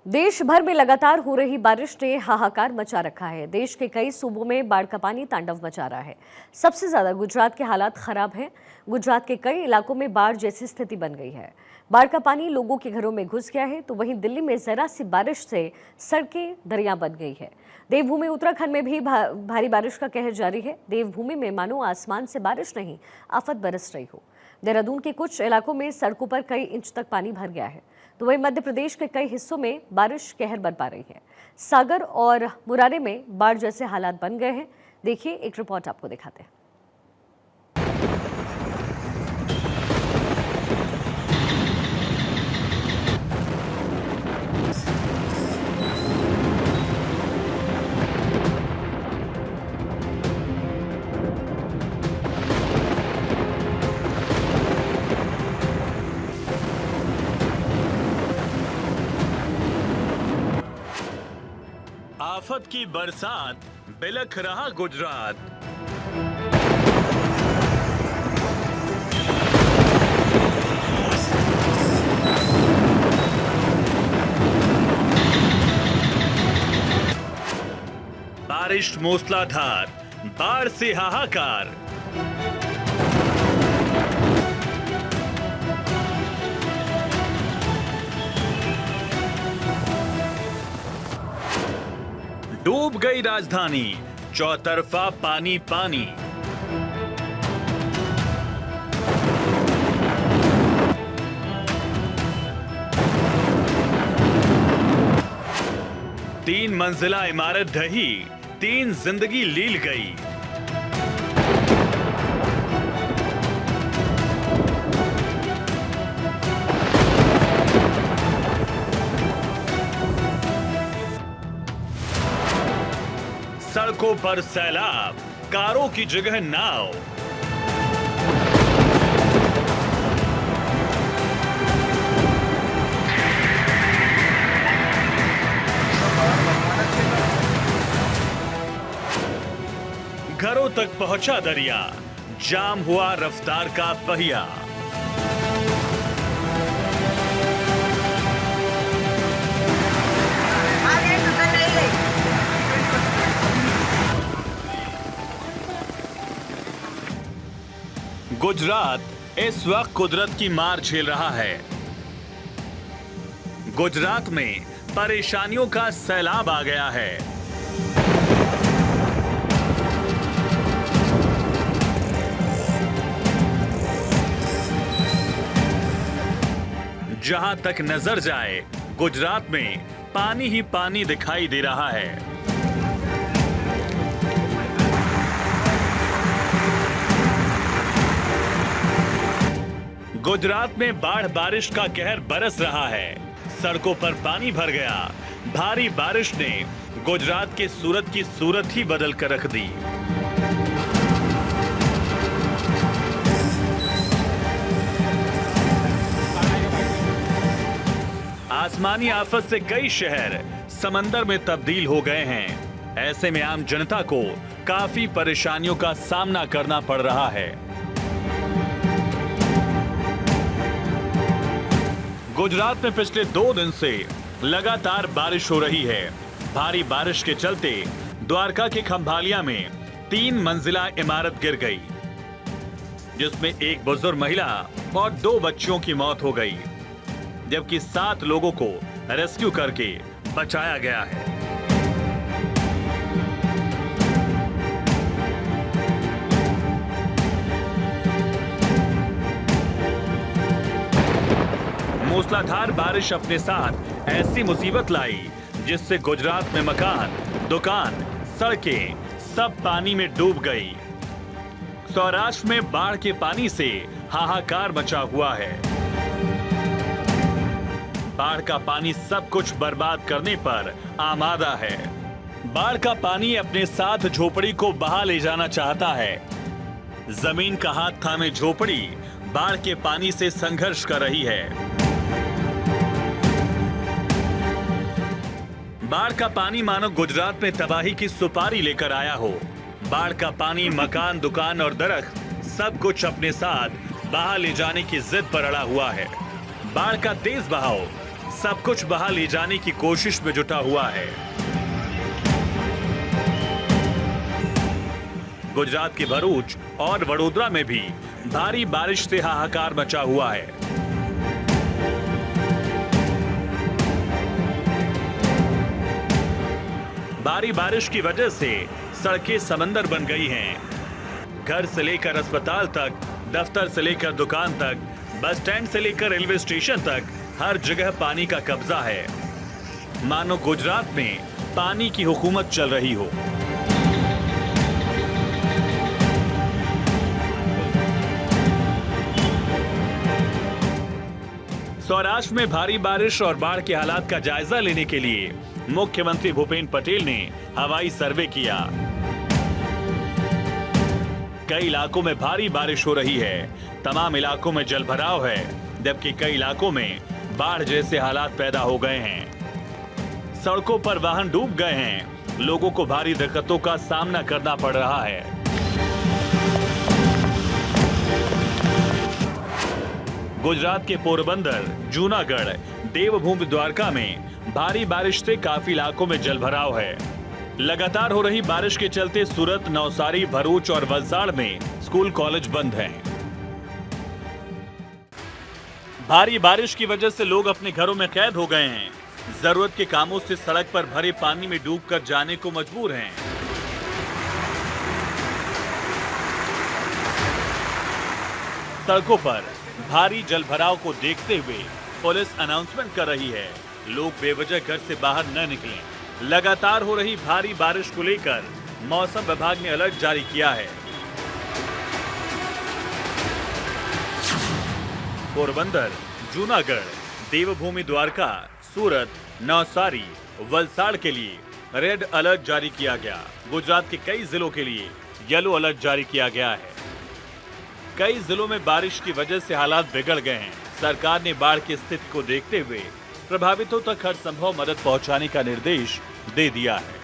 देश भर में लगातार हो रही बारिश ने हाहाकार मचा रखा है। देश के कई सूबों में बाढ़ का पानी तांडव मचा रहा है। सबसे ज्यादा गुजरात के हालात खराब हैं। गुजरात के कई इलाकों में बाढ़ जैसी स्थिति बन गई है। बाढ़ का पानी लोगों के घरों में घुस गया है, तो वहीं दिल्ली में जरा सी बारिश से सड़कें दरिया बन गई है। देवभूमि उत्तराखंड में भी भारी बारिश का कहर जारी है। देवभूमि में मानो आसमान से बारिश नहीं, आफत बरस रही हो। देहरादून के कुछ इलाकों में सड़कों पर कई इंच तक पानी भर गया है, तो वहीं मध्य प्रदेश के कई हिस्सों में बारिश कहर बरपा रही है। सागर और मुरारे में बाढ़ जैसे हालात बन गए हैं। देखिए, एक रिपोर्ट आपको दिखाते हैं। आफत की बरसात, बिलख रहा गुजरात। बारिश मूसलाधार, बाढ़ से हाहाकार। डूब गई राजधानी, चौतरफा पानी पानी। तीन मंजिला इमारत ढही, तीन जिंदगी लील गई। सड़कों पर सैलाब, कारों की जगह नाव। घरों तक पहुंचा दरिया, जाम हुआ रफ्तार का पहिया। गुजरात इस वक्त कुदरत की मार झेल रहा है। गुजरात में परेशानियों का सैलाब आ गया है। जहां तक नजर जाए, गुजरात में पानी ही पानी दिखाई दे रहा है। गुजरात में बाढ़ बारिश का कहर बरस रहा है। सड़कों पर पानी भर गया। भारी बारिश ने गुजरात के सूरत की सूरत ही बदल कर रख दी। आसमानी आफत से कई शहर समंदर में तब्दील हो गए हैं। ऐसे में आम जनता को काफी परेशानियों का सामना करना पड़ रहा है। गुजरात में पिछले 2 दिन से लगातार बारिश हो रही है। भारी बारिश के चलते द्वारका के खंभालिया में 3 मंजिला इमारत गिर गई, जिसमें एक बुजुर्ग महिला और 2 बच्चियों की मौत हो गई, जबकि 7 लोगों को रेस्क्यू करके बचाया गया है। मूसलाधार बारिश अपने साथ ऐसी मुसीबत लाई जिससे गुजरात में मकान, दुकान, सड़कें सब पानी में डूब गई। सौराष्ट्र में बाढ़ के पानी से हाहाकार मचा हुआ है। बाढ़ का पानी सब कुछ बर्बाद करने पर आमादा है। बाढ़ का पानी अपने साथ झोपड़ी को बहा ले जाना चाहता है। जमीन का हाथ थामे झोपड़ी बाढ़ के पानी से संघर्ष कर रही है। बाढ़ का पानी मानो गुजरात में तबाही की सुपारी लेकर आया हो। बाढ़ का पानी मकान, दुकान और दरख्त सब कुछ अपने साथ बहा ले जाने की जिद पर अड़ा हुआ है। बाढ़ का तेज बहाव सब कुछ बहा ले जाने की कोशिश में जुटा हुआ है। गुजरात के भरूच और वडोदरा में भी भारी बारिश से हाहाकार मचा हुआ है। भारी बारिश की वजह से सड़कें समंदर बन गई हैं। घर से लेकर अस्पताल तक, दफ्तर से लेकर दुकान तक, बस स्टैंड से लेकर रेलवे स्टेशन तक हर जगह पानी का कब्जा है। मानो गुजरात में पानी की हुकूमत चल रही हो। सौराष्ट्र में भारी बारिश और बाढ़ के हालात का जायजा लेने के लिए मुख्यमंत्री भूपेंद्र पटेल ने हवाई सर्वे किया। कई इलाकों में भारी बारिश हो रही है। तमाम इलाकों में जलभराव है, जबकि कई इलाकों में बाढ़ जैसे हालात पैदा हो गए हैं। सड़कों पर वाहन डूब गए हैं। लोगों को भारी दिक्कतों का सामना करना पड़ रहा है। गुजरात के पोरबंदर, जूनागढ़, देवभूमि द्वारका में भारी बारिश से काफी इलाकों में जलभराव है। लगातार हो रही बारिश के चलते सूरत, नवसारी, भरूच और वलसाड़ में स्कूल कॉलेज बंद हैं। भारी बारिश की वजह से लोग अपने घरों में कैद हो गए हैं। जरूरत के कामों से सड़क पर भरे पानी में डूबकर जाने को मजबूर हैं। सड़कों पर भारी जलभराव को देखते हुए पुलिस अनाउंसमेंट कर रही है, लोग बेवजह घर से बाहर न निकलें। लगातार हो रही भारी बारिश को लेकर मौसम विभाग ने अलर्ट जारी किया है। पोरबंदर, जूनागढ़, देवभूमि द्वारका, सूरत, नवसारी, वलसाड़ के लिए रेड अलर्ट जारी किया गया। गुजरात के कई जिलों के लिए येलो अलर्ट जारी किया गया है। कई जिलों में बारिश की वजह से हालात बिगड़ गए हैं। सरकार ने बाढ़ की स्थिति को देखते हुए प्रभावितों तक हर संभव मदद पहुंचाने का निर्देश दे दिया है।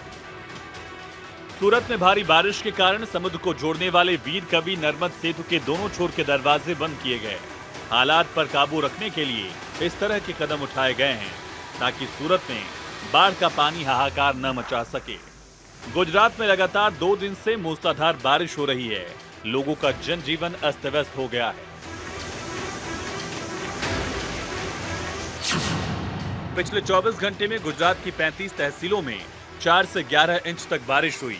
सूरत में भारी बारिश के कारण समुद्र को जोड़ने वाले वीर कवि नर्मद सेतु के दोनों छोर के दरवाजे बंद किए गए। हालात पर काबू रखने के लिए इस तरह के कदम उठाए गए हैं ताकि सूरत में बाढ़ का पानी हाहाकार न मचा सके। गुजरात में लगातार 2 दिन से मूसलाधार बारिश हो रही है। लोगों का जनजीवन अस्त व्यस्त हो गया है। पिछले 24 घंटे में गुजरात की 35 तहसीलों में 4 से 11 इंच तक बारिश हुई।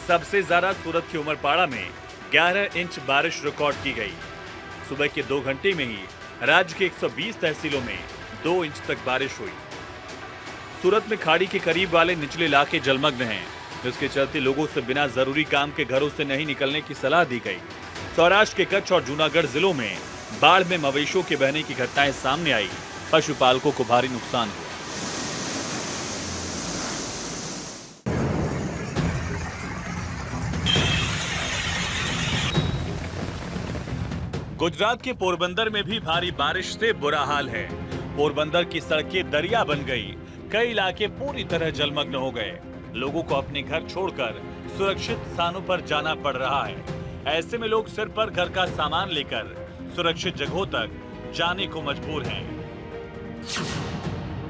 सबसे ज्यादा सूरत के उमरपाड़ा में 11 इंच बारिश रिकॉर्ड की गई। सुबह के 2 घंटे में ही राज्य के 120 तहसीलों में 2 इंच तक बारिश हुई। सूरत में खाड़ी के करीब वाले निचले इलाके जलमग्न हैं, जिसके चलते लोगों से बिना जरूरी काम के घरों से नहीं निकलने की सलाह दी गई। सौराष्ट्र के कच्छ और जूनागढ़ जिलों में बाढ़ में मवेशियों के बहने की घटनाएं सामने आई। पशुपालकों को भारी नुकसान हुआ। गुजरात के पोरबंदर में भी भारी बारिश से बुरा हाल है। पोरबंदर की सड़कें दरिया बन गई। कई इलाके पूरी तरह जलमग्न हो गए। लोगों को अपने घर छोड़कर सुरक्षित स्थानों पर जाना पड़ रहा है। ऐसे में लोग सिर पर घर का सामान लेकर सुरक्षित जगहों तक जाने को मजबूर हैं।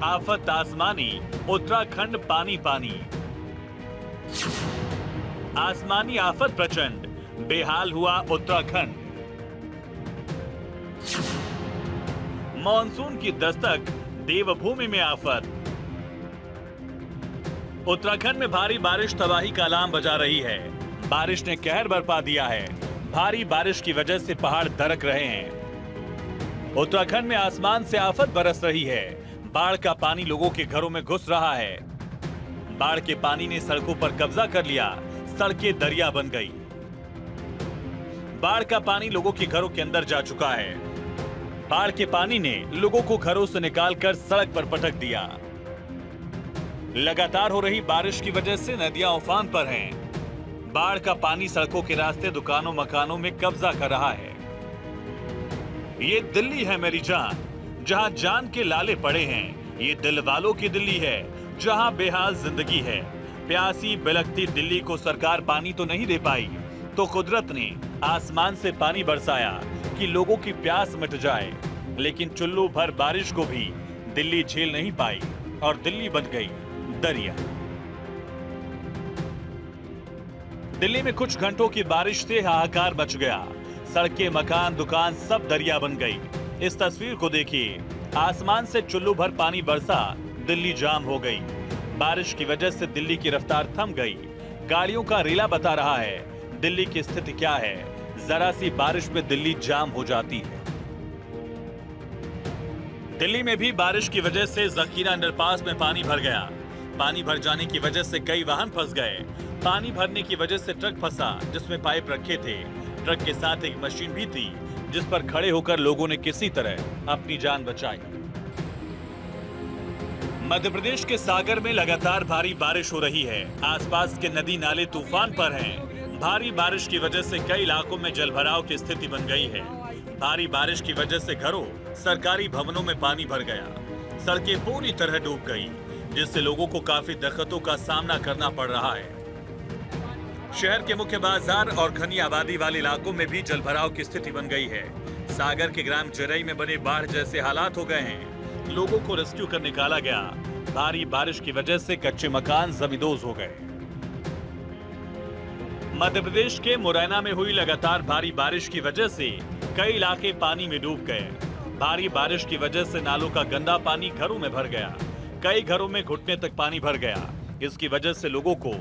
आफत आसमानी, उत्तराखंड पानी पानी। आसमानी आफत प्रचंड, बेहाल हुआ उत्तराखंड। मॉनसून की दस्तक, देवभूमि में आफत। उत्तराखंड में भारी बारिश तबाही का अलार्म बजा रही है। बारिश ने कहर बरपा दिया है। भारी बारिश की वजह से पहाड़ दरक रहे हैं। उत्तराखंड में आसमान से आफत बरस रही है। बाढ़ का पानी लोगों के घरों में घुस रहा है। बाढ़ के पानी ने सड़कों पर कब्जा कर लिया। सड़कें दरिया बन गई। बाढ़ का पानी लोगों के घरों के अंदर जा चुका है। बाढ़ के पानी ने लोगों को घरों से निकालकर सड़क पर पटक दिया। लगातार हो रही बारिश की वजह से नदियां उफान पर हैं। बाढ़ का पानी सड़कों के रास्ते, दुकानों, मकानों में कब्जा कर रहा है। ये दिल्ली है मेरी जान, जहां जान के लाले पड़े हैं। ये दिल वालों की दिल्ली है, जहां बेहाल जिंदगी है। प्यासी बिलखती दिल्ली को सरकार पानी तो नहीं दे पाई, तो कुदरत ने आसमान से पानी बरसाया कि लोगों की प्यास मिट जाए। लेकिन चुल्लू भर बारिश को भी दिल्ली झेल नहीं पाई और दिल्ली बन गई दरिया। दिल्ली में कुछ घंटों की बारिश से हाहाकार मच गया। सड़कें, मकान, दुकान सब दरिया बन गई। इस तस्वीर को देखिए, आसमान से चुल्लू भर पानी बरसा, दिल्ली जाम हो गई। बारिश की वजह से दिल्ली की रफ्तार थम गई। गाड़ियों का रेला बता रहा है दिल्ली की स्थिति क्या है। जरा सी बारिश में दिल्ली जाम हो जाती है। दिल्ली में भी बारिश की वजह से जखीरा अंडरपास में पानी भर गया। पानी भर जाने की वजह से कई वाहन फंस गए। पानी भरने की वजह से ट्रक फंसा जिसमें पाइप रखे थे। ट्रक के साथ एक मशीन भी थी जिस पर खड़े होकर लोगों ने किसी तरह अपनी जान बचाई। मध्य प्रदेश के सागर में लगातार भारी बारिश हो रही है। आसपास के नदी नाले तूफान पर हैं। भारी बारिश की वजह से कई इलाकों में जलभराव की स्थिति बन गई है। भारी बारिश की वजह से घरों, सरकारी भवनों में पानी भर गया। सड़कें पूरी तरह डूब गई, जिससे लोगों को काफी दिक्कतों का सामना करना पड़ रहा है। शहर के मुख्य बाजार और घनी आबादी वाले इलाकों में भी जलभराव की स्थिति बन गई है। सागर के ग्राम चिरई में बने बाढ़ जैसे हालात हो गए हैं। लोगों को रेस्क्यू कर निकाला गया। भारी बारिश की वजह से कच्चे मकान जमींदोज हो गए। मध्य प्रदेश के मुरैना में हुई लगातार भारी बारिश की वजह से कई इलाके पानी में डूब गए। भारी बारिश की वजह से नालों का गंदा पानी घरों में भर गया। कई घरों में घुटने तक पानी भर गया। इसकी वजह से लोगों को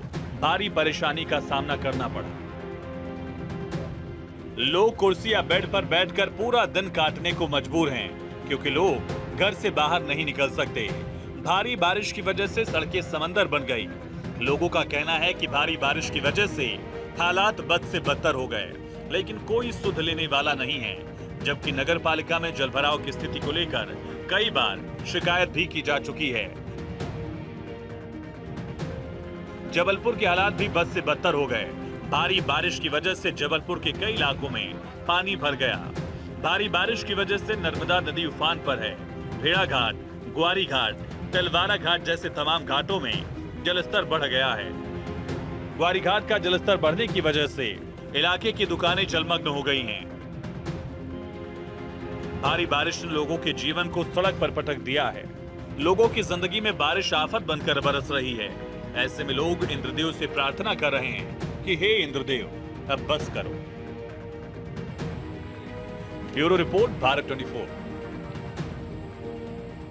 भारी परेशानी का सामना करना पड़ा। लोग कुर्सी या बेड पर बैठकर पूरा दिन काटने को मजबूर हैं, क्योंकि लोग घर से बाहर नहीं निकल सकते। भारी बारिश की वजह से सड़कें समंदर बन गई। लोगों का कहना है कि भारी बारिश की वजह से हालात बद से बदतर हो गए, लेकिन कोई सुध लेने वाला नहीं है। जबकि नगर पालिका में जलभराव की स्थिति को लेकर कई बार शिकायत भी की जा चुकी है। जबलपुर के हालात भी बद से बदतर हो गए। भारी बारिश की वजह से जबलपुर के कई इलाकों में पानी भर गया। भारी बारिश की वजह से नर्मदा नदी उफान पर है। भेड़ा घाट, ग्वारी घाट, तलवारा घाट जैसे तमाम घाटों में जलस्तर बढ़ गया है। ग्वारी घाट का जलस्तर बढ़ने की वजह से इलाके की दुकानें जलमग्न हो गई हैं। भारी बारिश ने लोगों के जीवन को सड़क पर पटक दिया है। लोगों की जिंदगी में बारिश आफत बनकर बरस रही है। ऐसे में लोग इंद्रदेव से प्रार्थना कर रहे हैं कि हे इंद्रदेव, अब बस करो। Bureau report, Bharat 24।